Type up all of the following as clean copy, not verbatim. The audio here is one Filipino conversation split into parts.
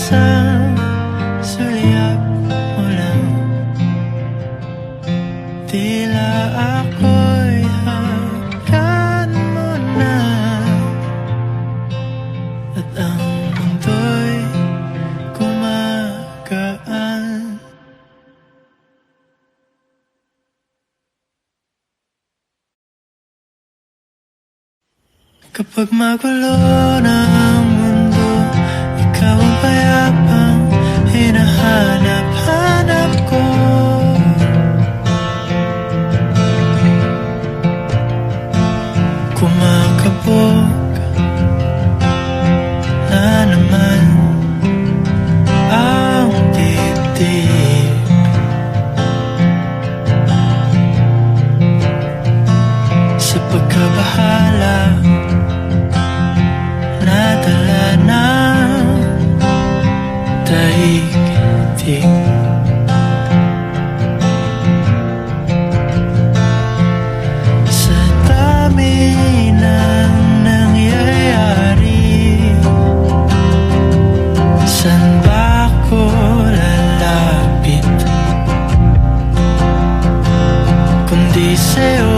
isang sulyap mo lang. Tila ako'y hanggan mo na, at ang mundo'y gumagaan. Kapag magulo na ang mundo, ikaw ang payapang hinahanap-hanap ko. Kumakabog na naman ang dibdib. Sa pagkabahala nadala ng daigdig. Sa dami ng nangyayari, saan ba ako lalapit kundi sa'yo?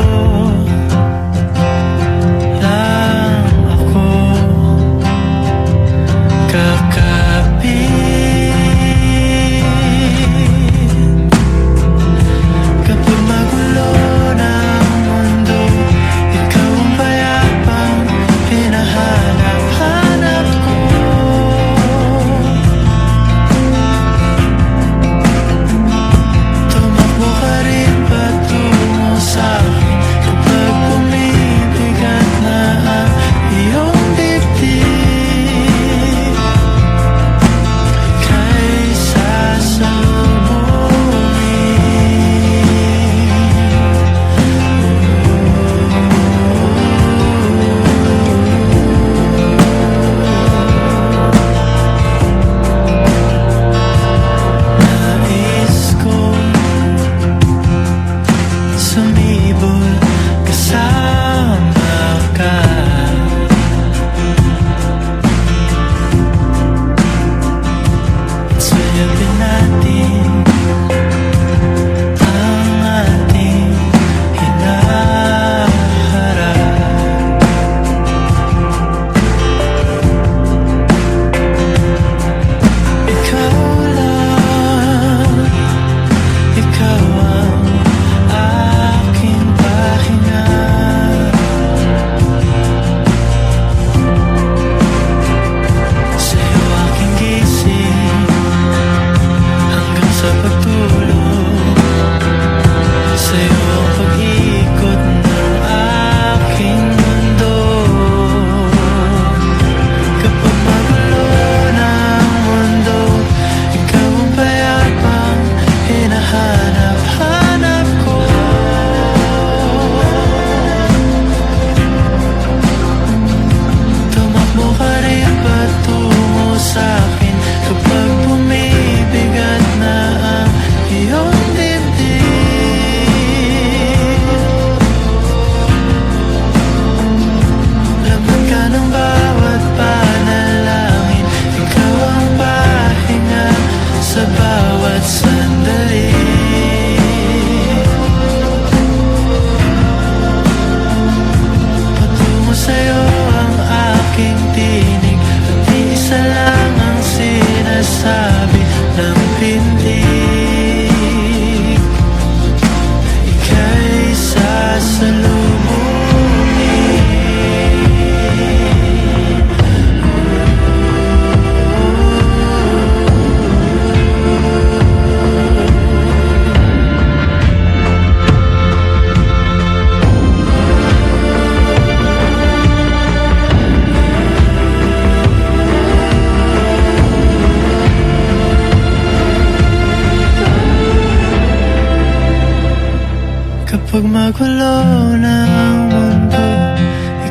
Kapag magulo na ang mundo,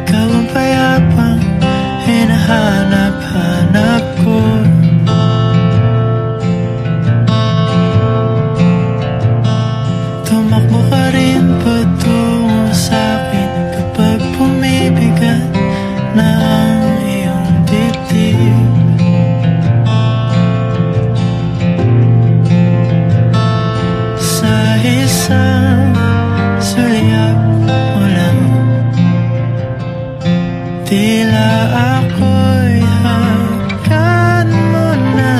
ikaw ang payapang hinahanap-hanap ko. Tumakbo ka rin patungo sa'kin kapag bumibigat na ang iyong dibdib. Tila ako'y hanggan mo na,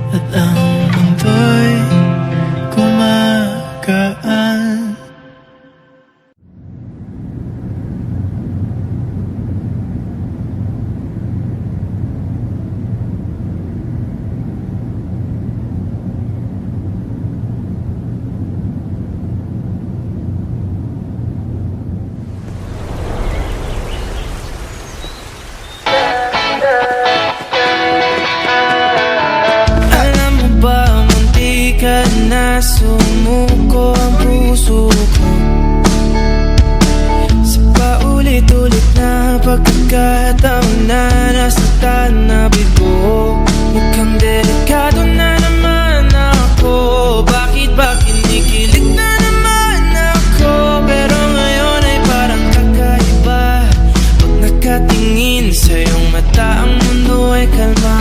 at ang mundo'y gumagaan. Sumuko ang puso ko sa paulit-ulit na pagkakataon na nasaktan na bigo. Mukhang delikado na naman ako. Bakit ba kinikilig na naman ako? Pero ngayon ay parang kakaiba. Pag nakatingin sa iyong mata, ang mundo ay kalma.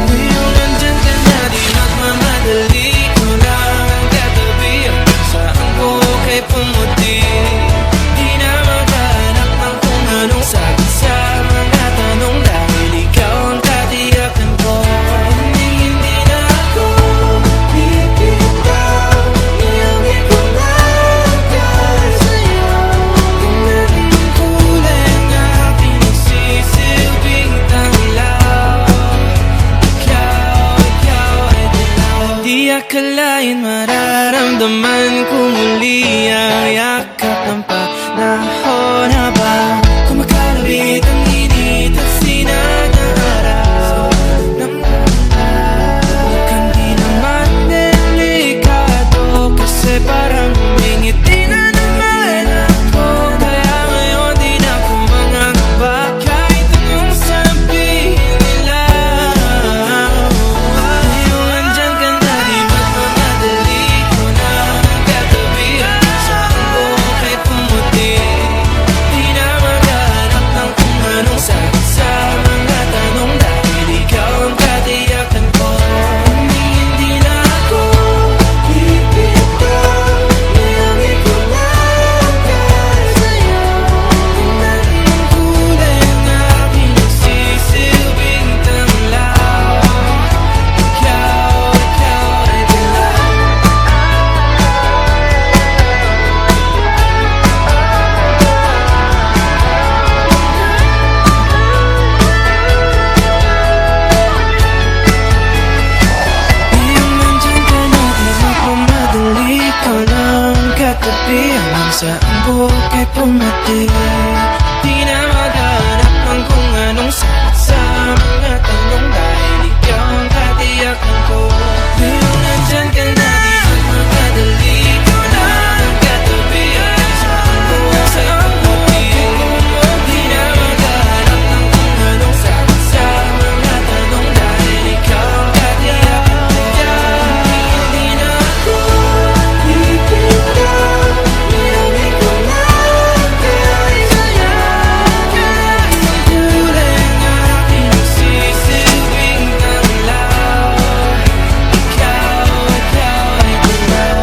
Ngayong nandyan ka na, di nagmamadali. Pumuti, di na maghanap ng kung anong sagot sa mga tanong, dahil ikaw ang katiyakan ko. Hindi na ako bibitaw, iangin ko lang sa'yo. Kung naging kulay ang aking nagsisilbing tanglaw, ikaw ay dilaw. Di akalain mararamdaman ko muli ang yakap ng panahon habang kumakalabit ang init at sinag ng araw ng mundo. Mukhang di naman delikado kasi parang humingiti na naman ako. Kaya ngayon di na ako mangangamba kahit anong sabihin nila. Ngayon andyan ka na, di magmamadali ko na nagkatabi. Kahit pumuti, di na maghanap ng kung anong sagot sa mga tanong, dahil ikaw ang katiyakan ko. Hindi na ako bibitaw, iangin ko lang sa'yo. Kung naging kulay ang aking nagsisilbing tanglaw, ikaw ay dilaw. Ngayong nandyan ka na, di magmamadali ko lang katabi. Hanggang saan buhok ay pumati, di na maghanap ng kung anong sagot sa mga tanong, dahil ikaw ang katiyakan ko. Ngayong nandyan ka na, di magmamadali ko lang katabi. Hanggang saan buhok ay pumati, di na maghanap ng kung anong sagot sa mga tanong, dahil ikaw ang katiyakan ko. Hindi na ako bibitaw, iangin ko lang sa'yo. Kahit ang kulay ang aking nagsisilbing tanglaw, ikaw ay dilaw.